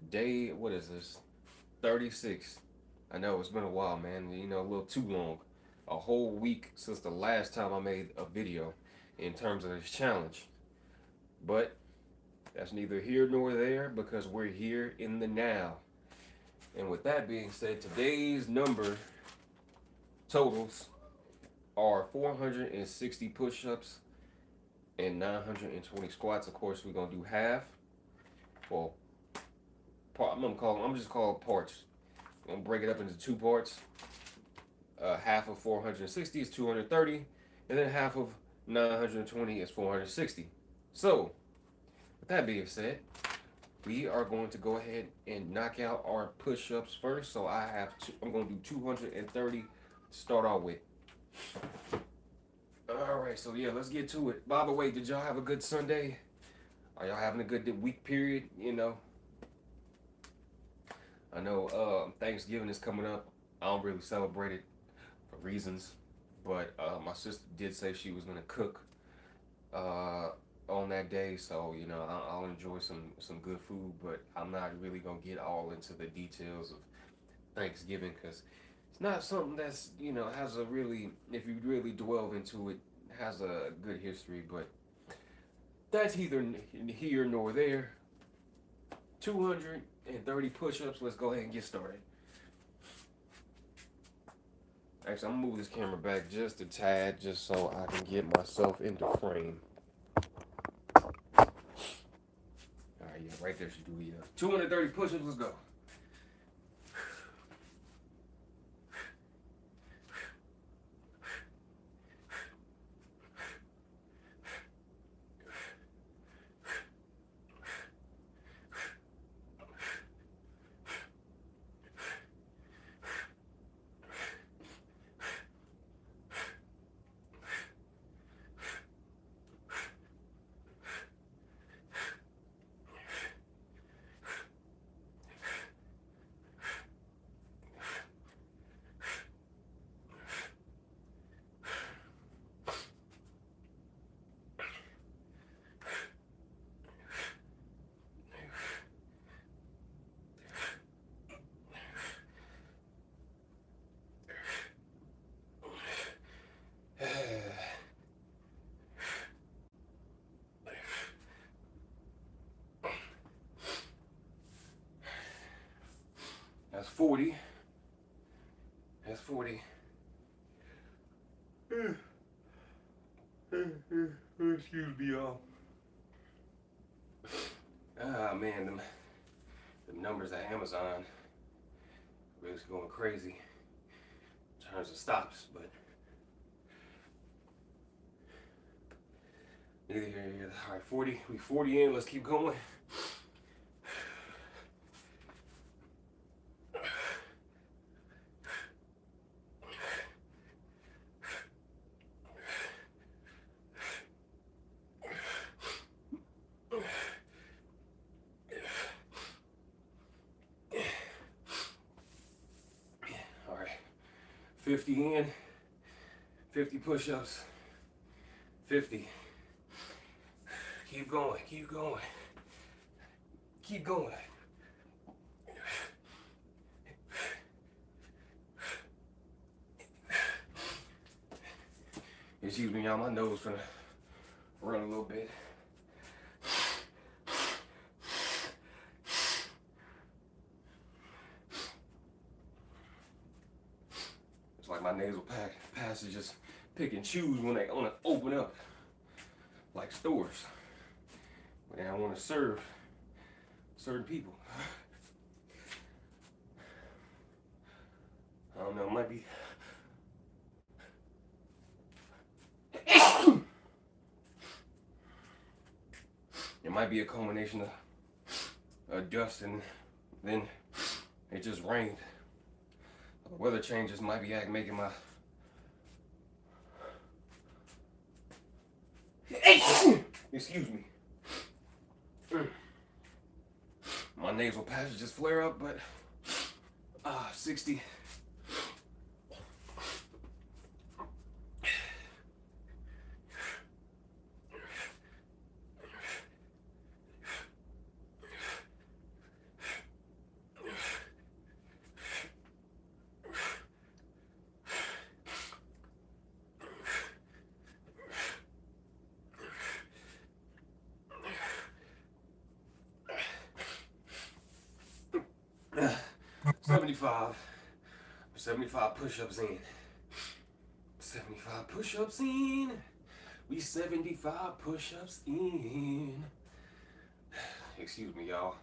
Day, what is this? 36. I know it's been a while, man. You know, a little too long. A whole week since the last time I made a video in terms of this challenge. But that's neither here nor there because we're here in the now. And with that being said, today's number totals are 460 push-ups and 920 squats. Of course, we're gonna do half. Well, I'm just calling parts. I'm gonna break it up into two parts. Half of 460 is 230, and then half of 920 is 460. So, with that being said, we are going to go ahead and knock out our push-ups first. So I'm gonna do 230 to start off with. All right, so yeah, let's get to it. By the way, did y'all have a good Sunday? Are y'all having a good week period? You know, I know Thanksgiving is coming up. I don't really celebrate it for reasons, but my sister did say she was gonna cook on that day, so you know I'll enjoy some good food. But I'm not really gonna get all into the details of Thanksgiving because it's not something that's has a really, if you really delve into it, has a good history. But that's either here nor there. 230 push-ups. Let's go ahead and get started. Actually, I'm gonna move this camera back just a tad, just so I can get myself into frame. All right, yeah, right there should do it. 230 push-ups. Let's go. That's 40. That's 40. Excuse me, y'all. Ah, man, the numbers at Amazon really going crazy in terms of stops, but neither here nor there. All right, 40. We 40 in. Let's keep going. All right, 50 in. 50 push-ups. 50. Keep going. Keep going. Keep going. Excuse me, y'all. My nose finna run a little bit. It's like my nasal passage just pick and choose when they want to open up, like stores. But then I want to serve certain people. I don't know. It might be. It might be a combination of dust and then it just rained. The weather changes might be making my excuse me. My nasal passage just flare up, but 60. 75. 75 push-ups in. 75 push-ups in. We 75 push-ups in. Excuse me, y'all.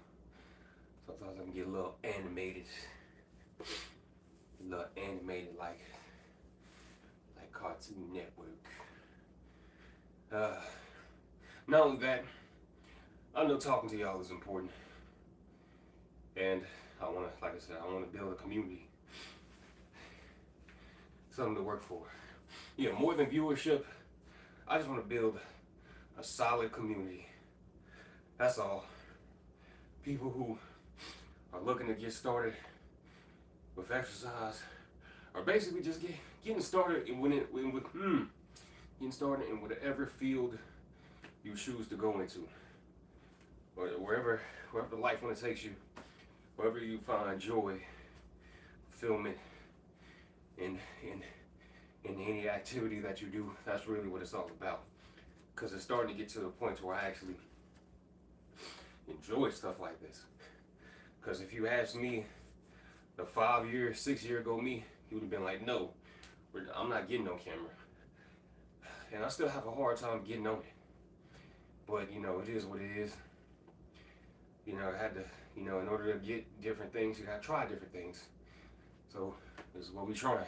Sometimes I can get a little animated. A little animated like Cartoon Network. Not only that, I know talking to y'all is important. And I want to, like I said, I want to build a community. Something to work for. Yeah, more than viewership, I just want to build a solid community. That's all. People who are looking to get started with exercise, or basically just getting started getting started in whatever field you choose to go into, or wherever life when it takes you, wherever you find joy, fulfillment in any activity that you do. That's really what it's all about. Because it's starting to get to the point where I actually enjoy stuff like this. Because if you asked me the 6 year ago me, he would have been like, no, I'm not getting on camera. And I still have a hard time getting on it. But, it is what it is. I had to, in order to get different things, you got to try different things. So, this is what we're trying.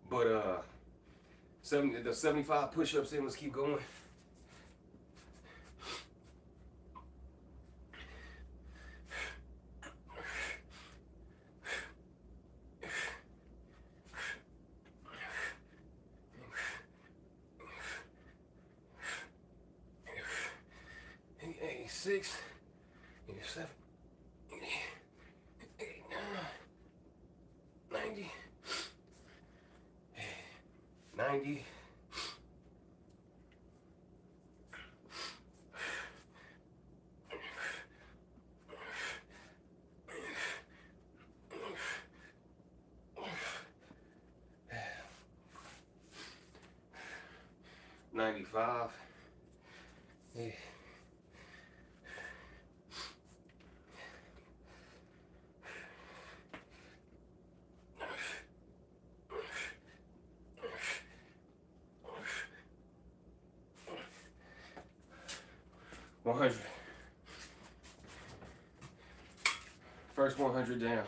But, the 75 push-ups in, let's keep going. Six, 87, 89, 90, 90. $95. Yeah. $100. First 100 down.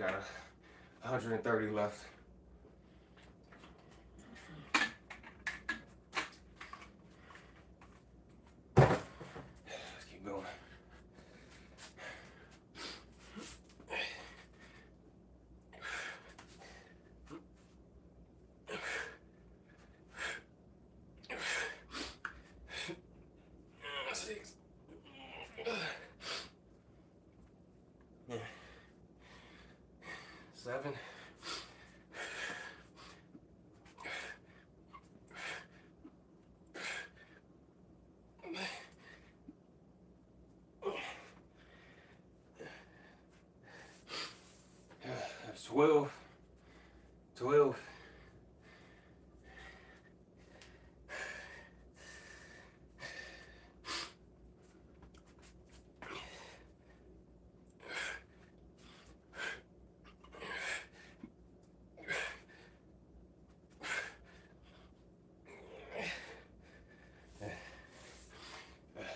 Got 130 left. Let's keep going. Seven. That's 12. 12.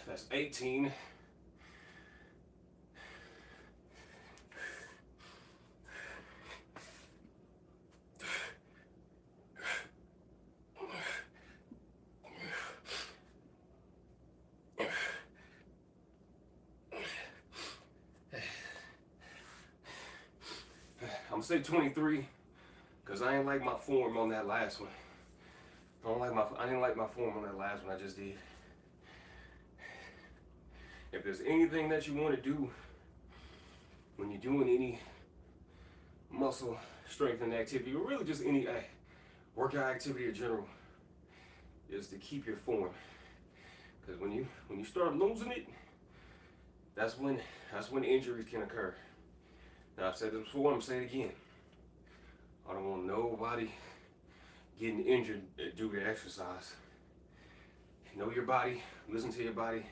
That's 18. I'm gonna say 23 because I ain't like my form on that last one. I didn't like my form on that last one I just did. If there's anything that you want to do when you're doing any muscle strengthening activity, or really just any workout activity in general, is to keep your form. Because when you start losing it, that's when injuries can occur. Now, I've said this before, I'm gonna say it again. I don't want nobody getting injured due to exercise. Know your body. Listen to your body.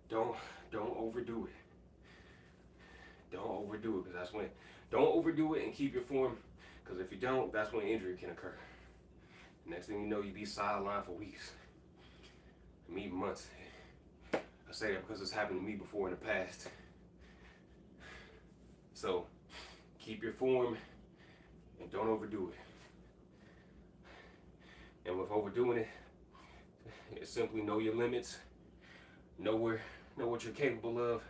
Don't overdo it. Don't overdo it, because that's when. Don't overdo it and keep your form, because if you don't, that's when injury can occur. Next thing you know, you be sidelined for weeks, maybe months. I say that because it's happened to me before in the past. So keep your form and don't overdo it. And with overdoing it, it's simply know your limits, know what you're capable of,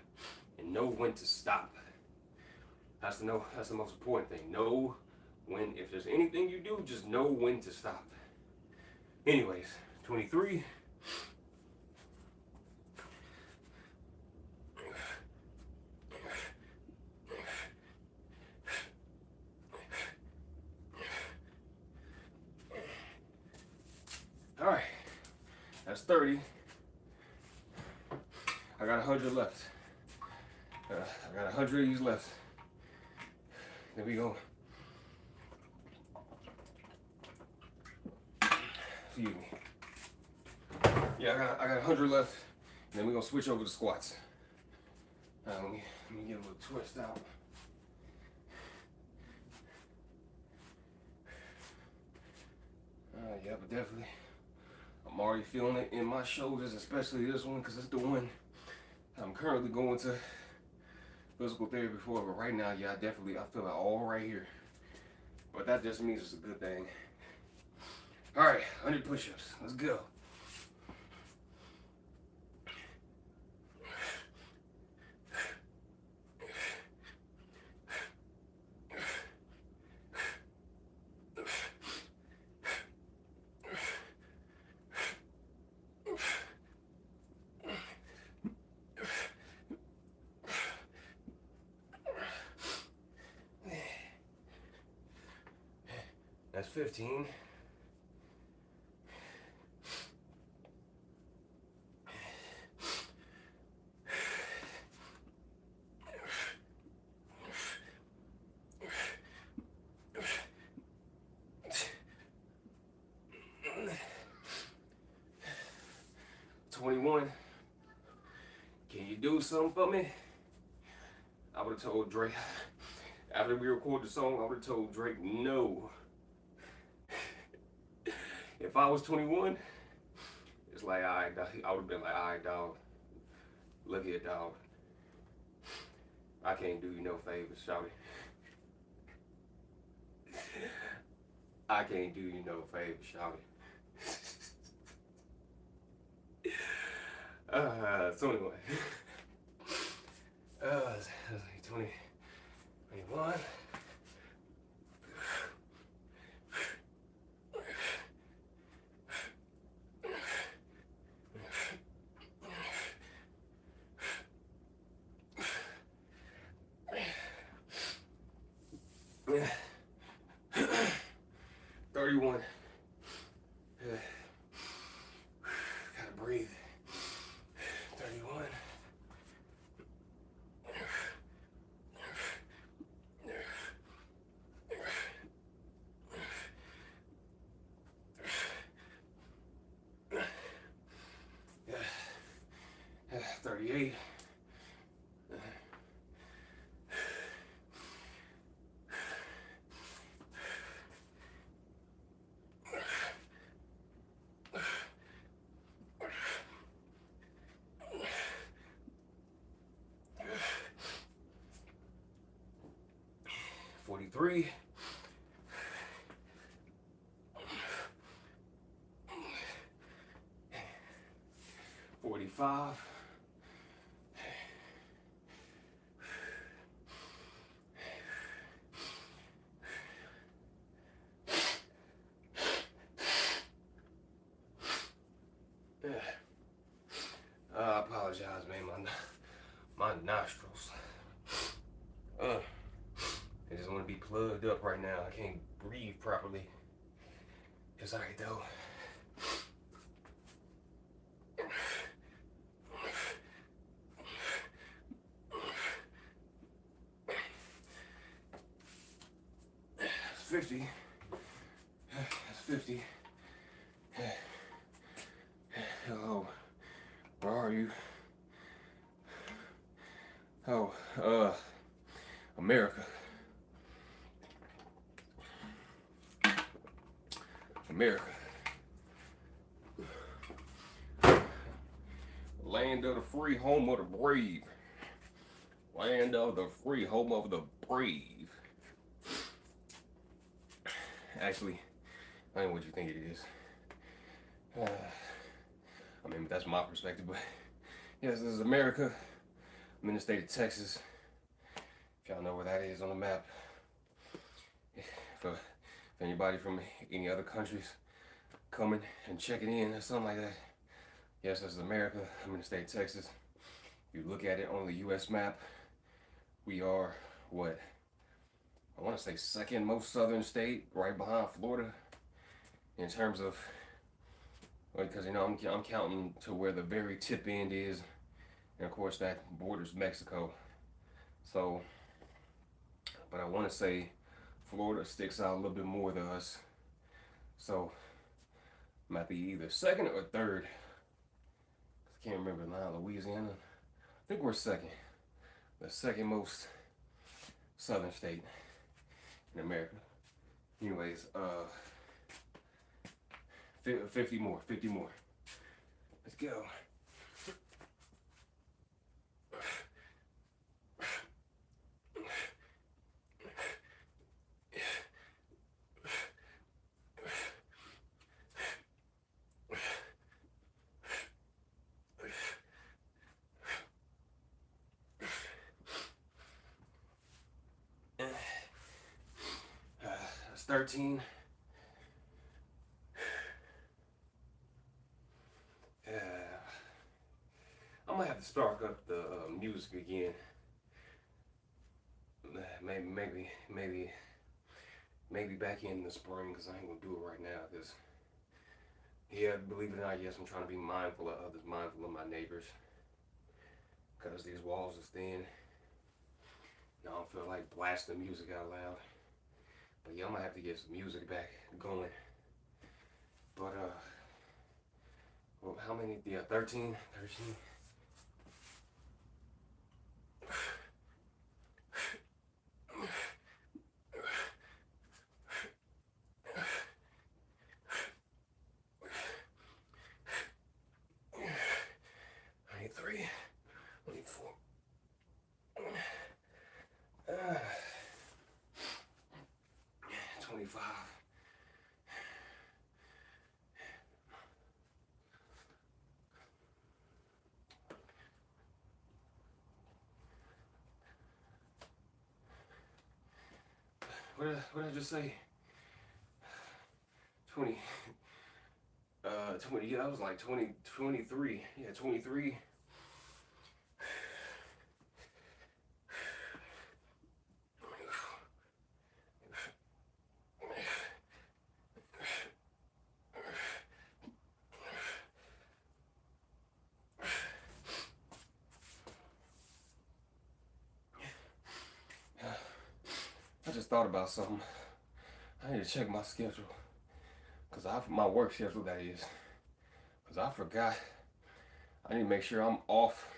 and know when to stop. That's the most important thing. Know when, if there's anything you do, just know when to stop. Anyways, 23. All right, that's 30. I got 100 left. I got 100 of these left. There we go. Excuse me. Yeah, I got 100 left. And then we're gonna switch over to squats. Let me get a little twist out. Yeah, but definitely, I'm already feeling it in my shoulders, especially this one, because it's the one I'm currently going to physical therapy for. But right now, yeah, I feel it all right here. But that just means it's a good thing. All right, 100 push-ups. Let's go. That's 15. Can you do something for me? I would have told Drake, after we recorded the song, I would have told Drake no. If I was 21, it's like, all right, I would have been like, all right, dog. Look here, dog. I can't do you no favors, shawty. I can't do you no favors, shawty. So anyway, 20, 21. Yeah. 31. Gotta breathe. 31. Yeah. 38. 43. 45. 40. I apologize, man. My nostrils. They just want to be plugged up right now. I can't breathe properly. It's alright though. That's 50. That's 50. America. America. Land of the free, home of the brave. Land of the free, home of the brave. Actually, I ain't what you think it is. I mean, that's my perspective, but yes, this is America. I'm in the state of Texas. If y'all know where that is on the map. If anybody from any other countries coming and checking in or something like that, yes, this is America. I'm in the state of Texas. You look at it on the U.S. map, we are what? I want to say second most southern state, right behind Florida, in terms of, because you know I'm counting to where the very tip end is, and of course that borders Mexico. So, but I want to say Florida sticks out a little bit more than us. So, might be either second or third. I can't remember now. Louisiana. I think we're second. The second most southern state in America. Anyways, 50 more. Let's go. That's 13. I might have to spark up the music again. Maybe back in the spring, because I ain't gonna do it right now. Because yeah, believe it or not, yes, I'm trying to be mindful of others, mindful of my neighbors. Because these walls is thin. I don't feel like blasting music out loud. But yeah, I might have to get some music back going. But well, how many? Yeah, 13. 13. Three, 24. 25. What did I just say? 20. 20. Yeah, I was like 20, 23. Yeah, 23. I just thought about something. I need to check my schedule. My work schedule, that is. Because I forgot. I need to make sure I'm off.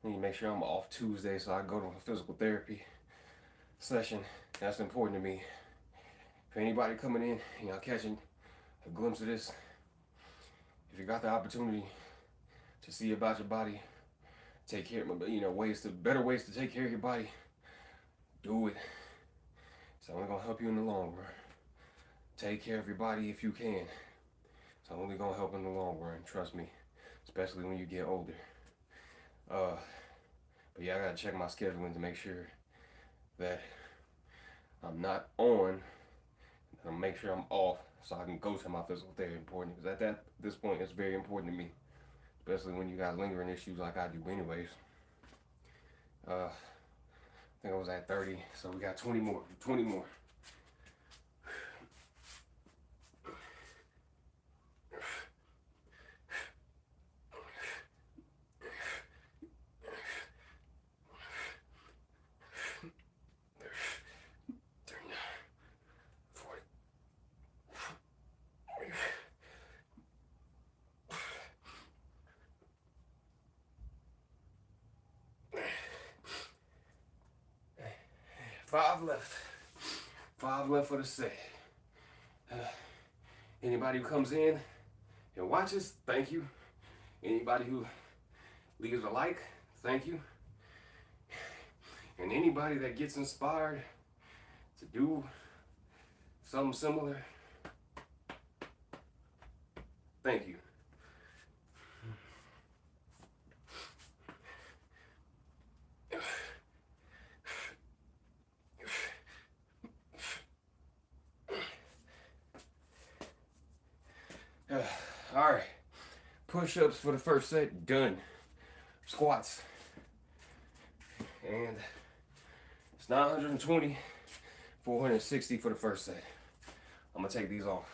I need to make sure I'm off Tuesday so I can go to a physical therapy session. That's important to me. For anybody coming in and y'all catching a glimpse of this, if you got the opportunity to see about your body, take care of, better ways to take care of your body, do it. It's only gonna help you in the long run. Take care of your body if you can. It's only gonna help in the long run, trust me. Especially when you get older. But yeah, I gotta check my scheduling to make sure that I'm not on. And make sure I'm off so I can go to my physical therapy. Important, because at this point, it's very important to me, especially when you got lingering issues like I do. Anyways, I think I was at 30, so we got 20 more. 20 more. 5 left. 5 left for the set. Anybody who comes in and watches, thank you. Anybody who leaves a like, thank you. And anybody that gets inspired to do something similar, thank you. All right, push-ups for the first set, done. Squats, and it's 920, 460 for the first set. I'm gonna take these off.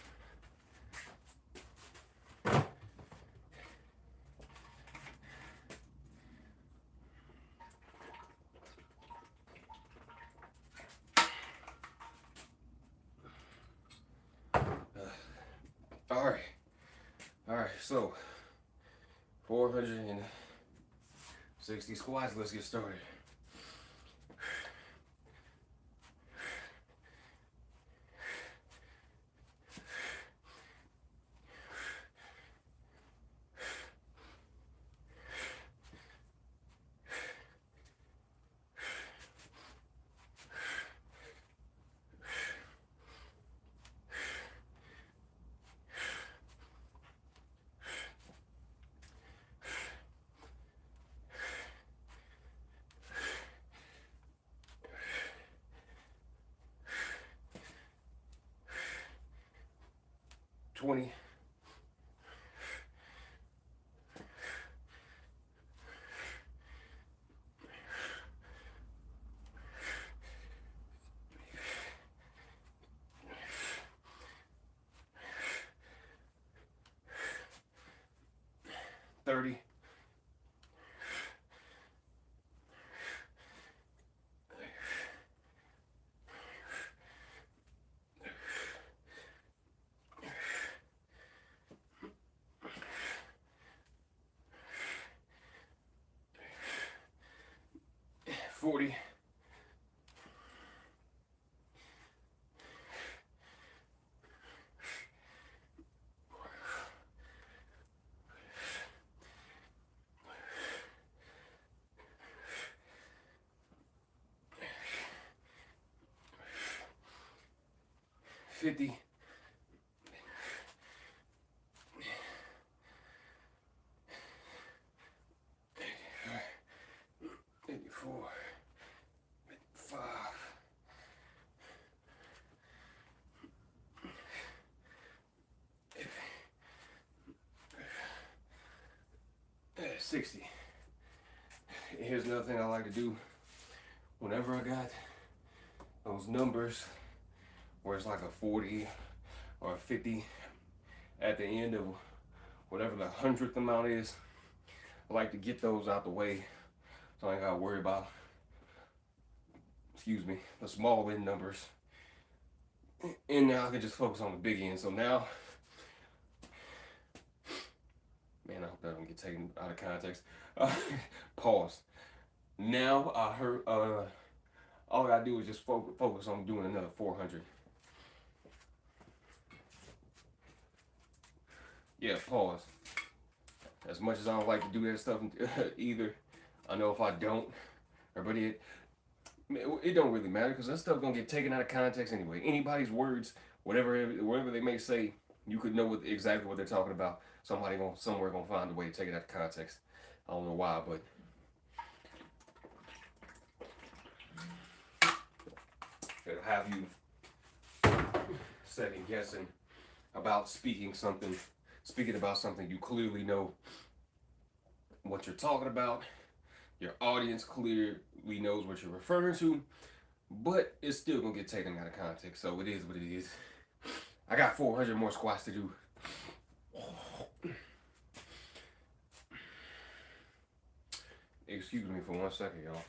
All right, so 460 squats, let's get started. Twenty. 30. 40. 50. 54. 55. 60. Here's another thing I like to do whenever I got those numbers where it's like a 40 or a 50 at the end of whatever the 100th amount is. I like to get those out the way so I ain't gotta worry about, the small end numbers. And now I can just focus on the big end. So now, man, I hope that don't get taken out of context. Pause. Now I heard, all I gotta do is just focus on doing another 400. Yeah, pause. As much as I don't like to do that stuff either, I know if I don't, but it don't really matter because that stuff gonna get taken out of context anyway. Anybody's words, whatever they may say, you could know exactly what they're talking about. Somebody somewhere gonna find a way to take it out of context. I don't know why, but it'll have you second guessing about speaking about something you clearly know what you're talking about. Your audience clearly knows what you're referring to, but it's still gonna get taken out of context. So it is what it is. I got 400 more squats to do. Excuse me for 1 second, y'all.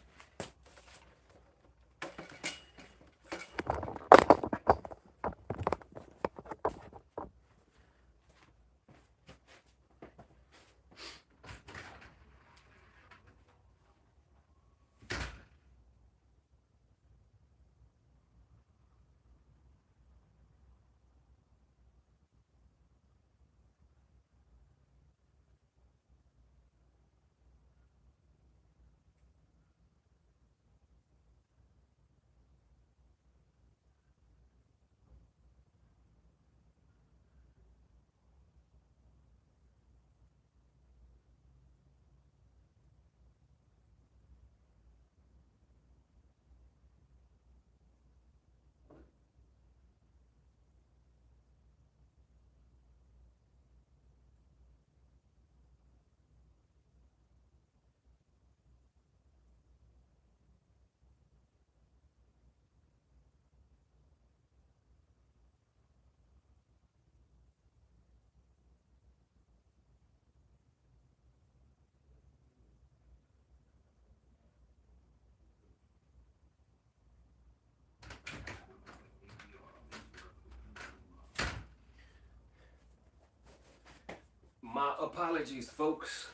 apologies, folks.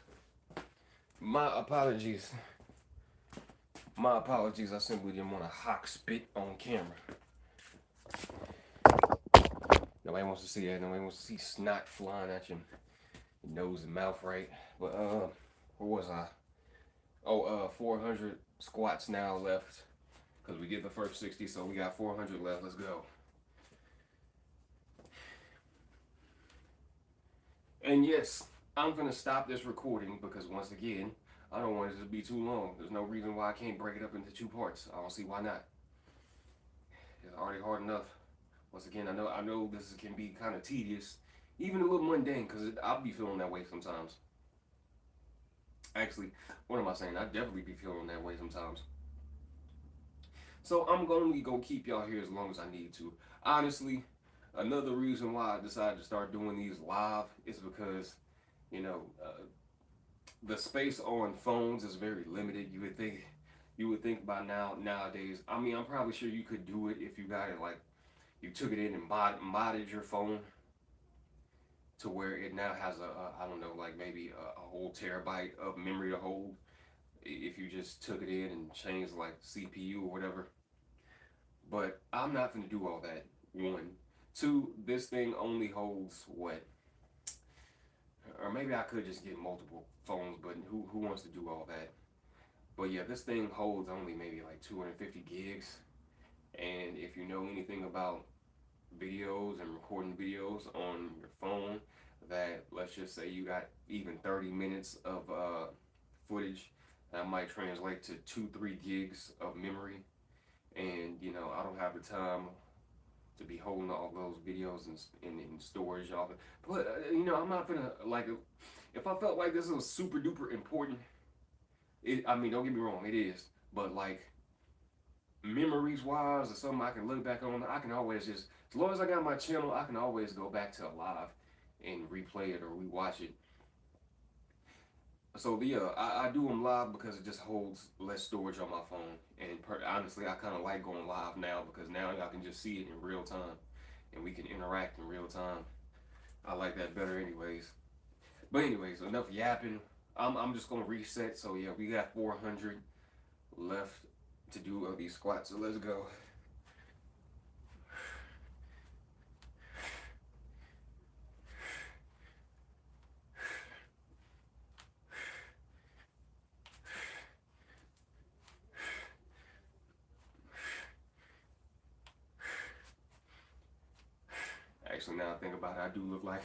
My apologies. My apologies. I simply didn't want to hawk spit on camera. Nobody wants to see that. Nobody wants to see snot flying at your nose and mouth, right? But where was I? Oh, 400 squats now left because we did the first 60, so we got 400 left. Let's go. And yes, I'm gonna stop this recording because once again, I don't want it to be too long. There's no reason why I can't break it up into 2 parts. I don't see why not. It's already hard enough. Once again, I know this can be kind of tedious, even a little mundane, because I'll be feeling that way sometimes. Actually, what am I saying? I definitely be feeling that way sometimes. So I'm gonna go keep y'all here as long as I need to. Honestly, another reason why I decided to start doing these live is because, you know, the space on phones is very limited. You would think by nowadays. I mean, I'm probably sure you could do it if you got it like you took it in and modded your phone to where it now has I don't know, like maybe a whole terabyte of memory to hold if you just took it in and changed like CPU or whatever. But I'm not gonna do all that. One, two, this thing only holds what? Or maybe I could just get multiple phones, but who wants to do all that? But yeah, this thing holds only maybe like 250 gigs. And if you know anything about videos and recording videos on your phone, that let's just say you got even 30 minutes of footage, that might translate to 2-3 gigs of memory. And you know, I don't have the time to be holding all those videos in storage. All the, but you know, I'm not gonna like if I felt like this was super duper important. I mean, don't get me wrong, it is. But like memories wise, or something I can look back on, I can always just as long as I got my channel, I can always go back to a live and replay it or rewatch it. So yeah, I do them live because it just holds less storage on my phone. And honestly, I kind of like going live now because now y'all can just see it in real time, and we can interact in real time. I like that better, anyways. But anyways, enough yapping. I'm just gonna reset. So yeah, we got 400 left to do of these squats. So let's go. Actually, now I think about it, I do look like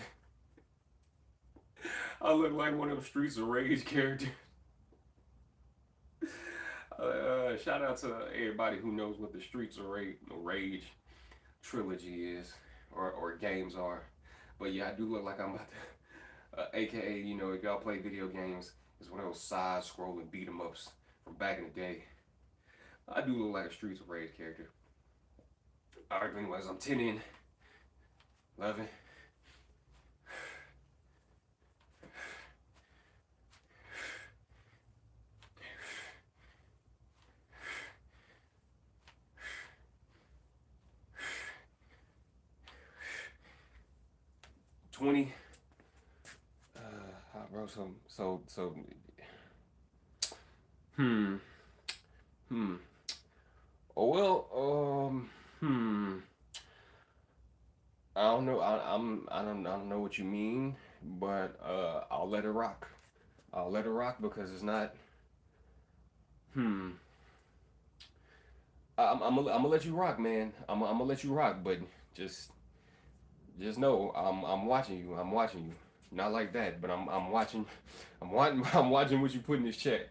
I look like one of them Streets of Rage characters. Shout out to everybody who knows what the Streets of Rage trilogy is or games are. But yeah, I do look like I'm about to, aka, you know, if y'all play video games, it's one of those side scrolling beat 'em ups from back in the day. I do look like a Streets of Rage character. Alright, anyways, I'm 10 in, 11. 20. I wrote so hmm hmm. Oh well, I don't know. I don't know what you mean, but I'll let it rock. I'll let it rock because it's not. Hmm. I'm gonna let you rock, man. I'm gonna let you rock, but just just know I'm watching you. I'm watching you. Not like that, but I'm watching. I'm watching. I'm watching what you put in this chat.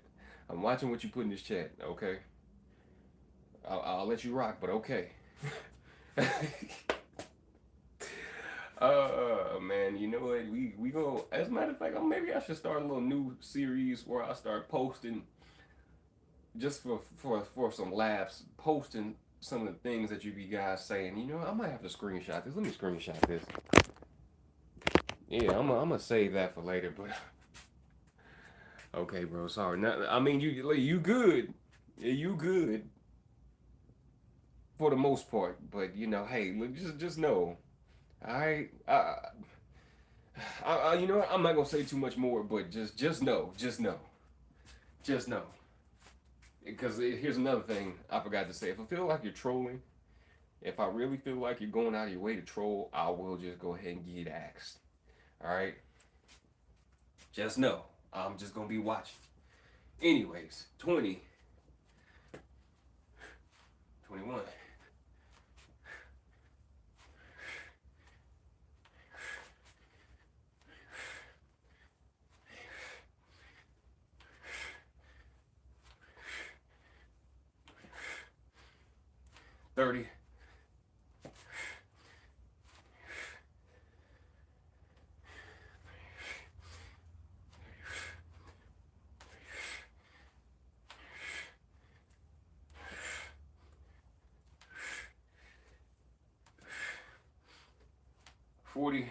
I'm watching what you put in this chat. Okay. I'll let you rock, but okay. Man, you know what? We go. As a matter of fact, maybe I should start a little new series where I start posting just for some laughs, posting some of the things that you be guys saying. You know, I might have to screenshot this. Let me screenshot this. Yeah, I'm gonna save that for later. But okay, bro. Sorry. Now, I mean, you good. Yeah, you good for the most part. But you know, hey, look, just know. All right. You know what? I'm not gonna say too much more, but just know. Because here's another thing I forgot to say. If I feel like you're trolling, if I really feel like you're going out of your way to troll, I will just go ahead and get axed. All right. Just know I'm just gonna be watching. Anyways, 20, 21, 30, 40,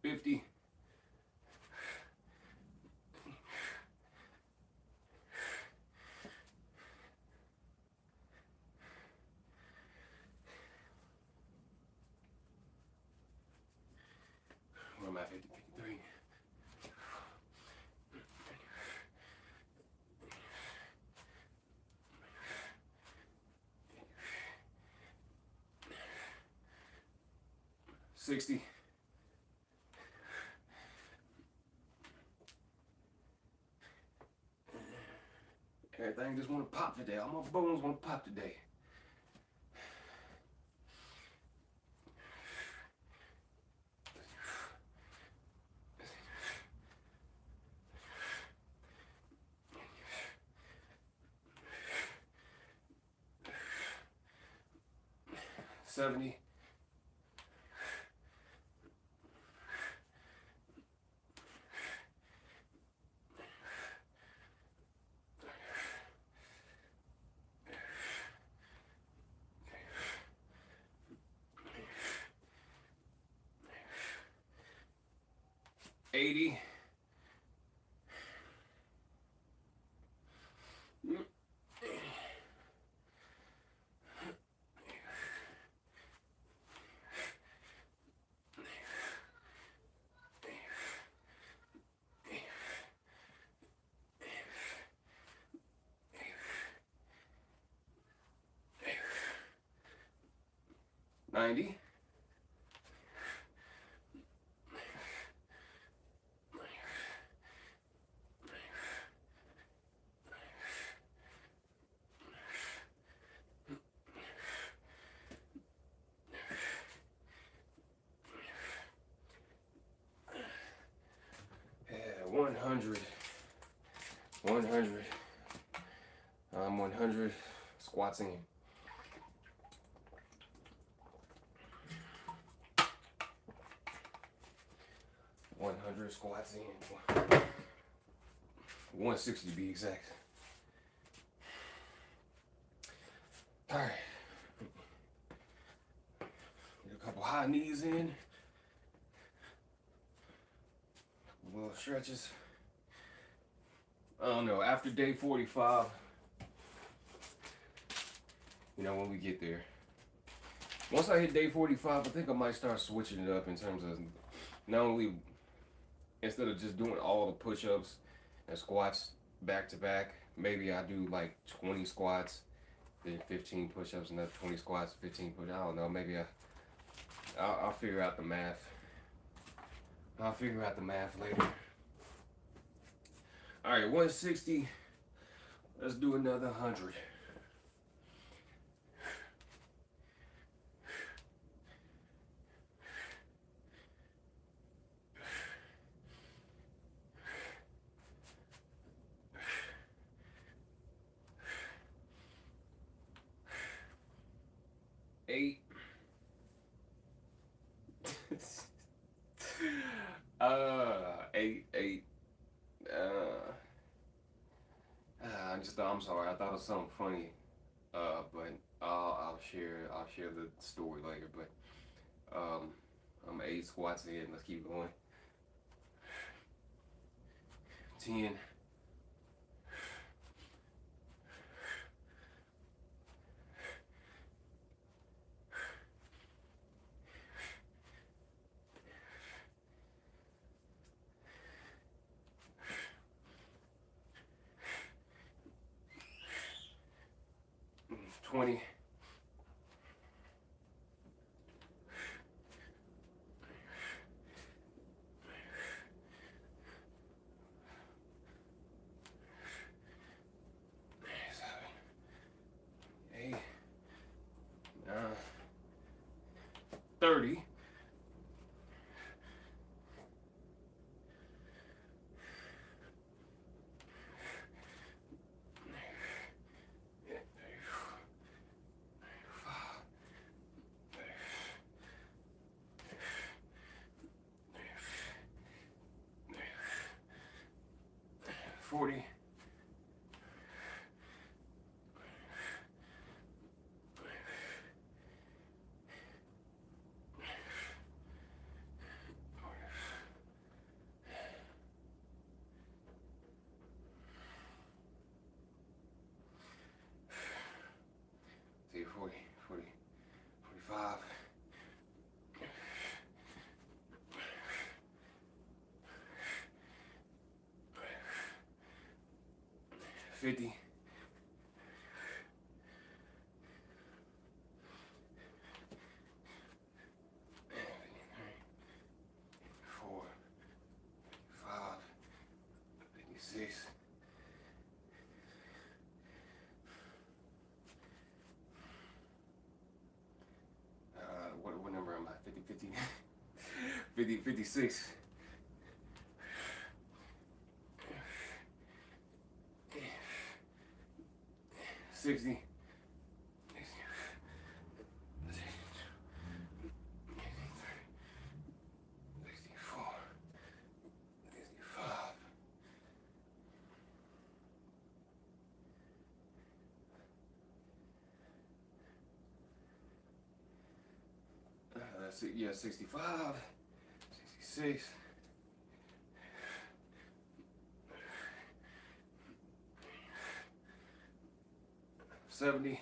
50, 53, 60. Everything just want to pop today. All my bones want to pop today. 70, 80, 90, 100, 100. I'm 100 squats in. 100 squats in. 160 to be exact. All right. Get a couple high knees in. Little stretches. I don't know. After day 45, when we get there. Once I hit day 45, I think I might start switching it up in terms of not only, instead of just doing all the push-ups and squats back to back, maybe I do like 20 squats, then 15 push-ups, another 20 squats, 15 push-ups. I don't know. Maybe I'll figure out the math. I'll figure out the math later. All right, 160. Let's do another 100. Eight. 8. I'm sorry. I thought it was something funny. But I'll I'll share the story later. But I'm 8 squats in. Let's keep going. 10. 20. 8, 9, 30. 40. 40, 40, 45, 50, 4, 5, 56. What number am I? 50, 50, 50, 56. 60. 64. 65. 65. 66. 70.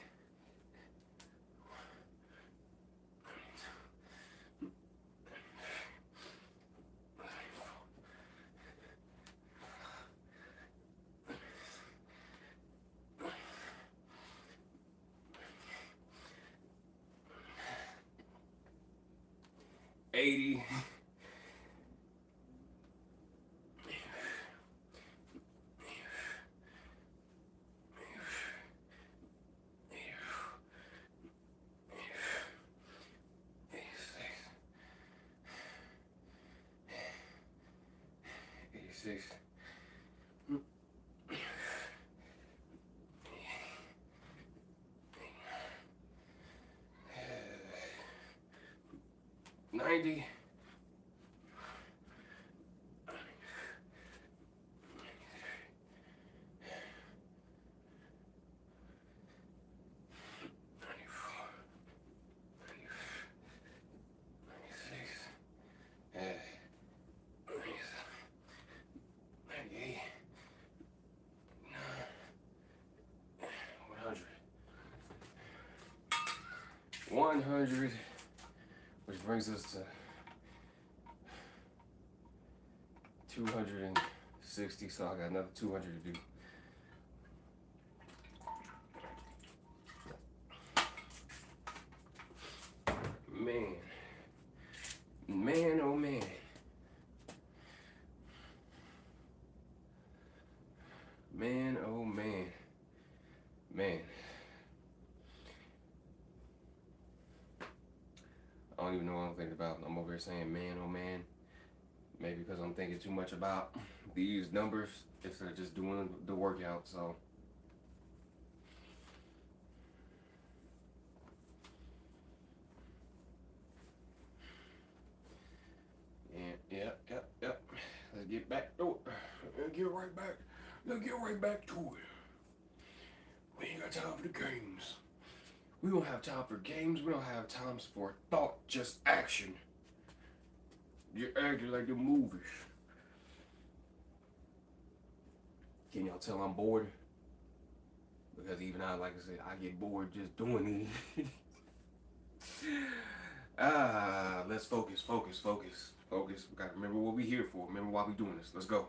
80. 86. 90. 100, which brings us to 260, so I got another 200 to do. Man, oh man. Man, oh man. Man. I don't even know what I'm thinking about. I'm over here saying, man, oh man. Maybe because I'm thinking too much about these numbers instead of just doing the workout. So, yep. Let's get back to it. Let's get right back to it. We ain't got time for the games. We don't have time for games. We don't have time for thought, just action. You're acting like the movies. Can y'all tell I'm bored? Because even I, like I said, I get bored just doing it. Let's focus, focus, focus, focus. We gotta remember what we here for. Remember why we doing this. Let's go.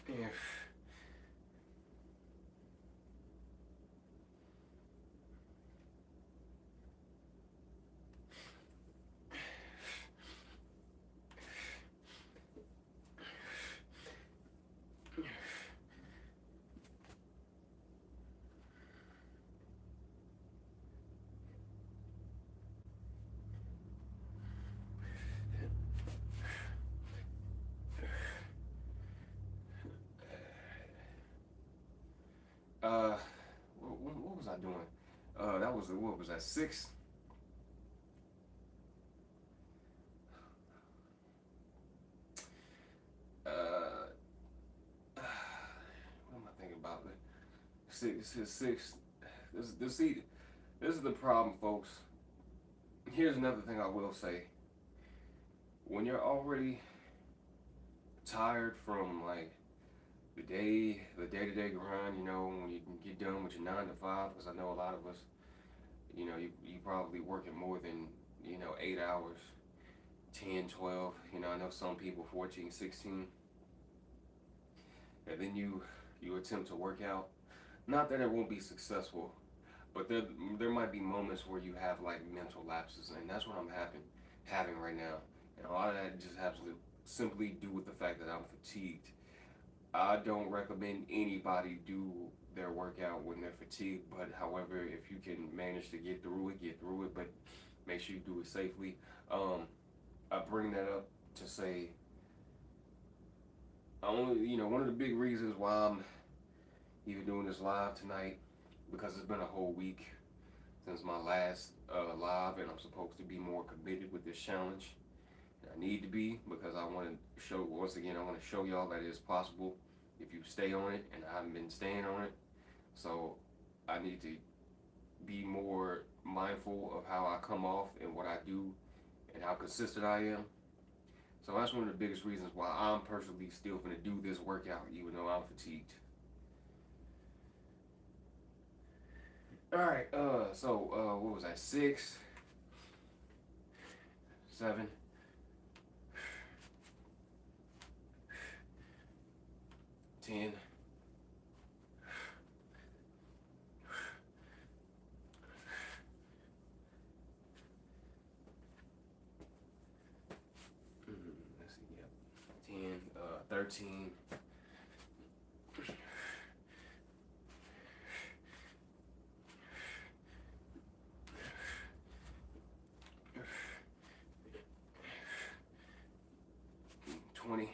Yeah. Uh, what was I doing? That was what was that 6? Uh, what am I thinking about? Six. See, this is the problem, folks. Here's another thing I will say. When you're already tired from like the day-to-day grind, when you get done with your 9 to 5, because I know a lot of us, you probably working more than 8 hours, 10, 12. I know some people 14, 16, and then you attempt to work out. Not that it won't be successful, but there might be moments where you have like mental lapses, and that's what I'm having right now. And a lot of that just has to simply do with the fact that I'm fatigued. I don't recommend anybody do their workout when they're fatigued, but however, if you can manage to get through it, but make sure you do it safely. I bring that up to say, one of the big reasons why I'm even doing this live tonight, because it's been a whole week since my last live, and I'm supposed to be more committed with this challenge. I need to be, because I want to show, once again, I want to show y'all that it's possible if you stay on it, and I haven't been staying on it. So I need to be more mindful of how I come off and what I do and how consistent I am. So that's one of the biggest reasons why I'm personally still going to do this workout, even though I'm fatigued. All right, what was that? 6, 7, 10, 10, 13, 20.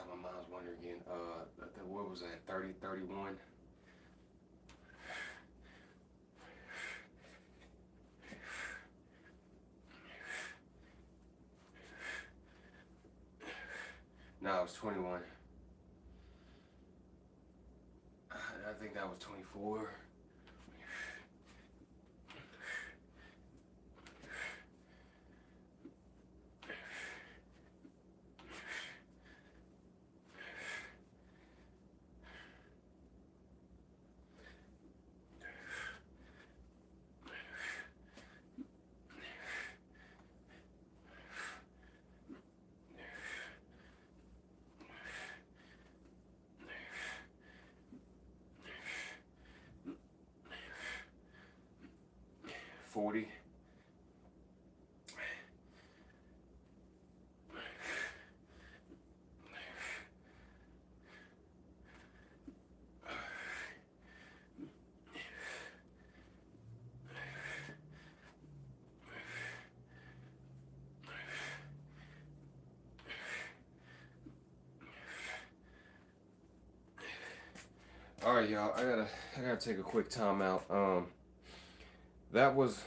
My mind's wandering again. What was that? 30, 31. No, it was 21. I think that was 24. 40. All right, y'all. I gotta take a quick time out. That was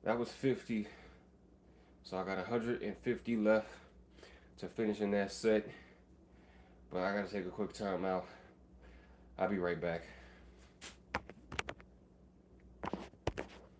that was 50. So I got 150 left to finish in that set. But I gotta take a quick time out. I'll be right back.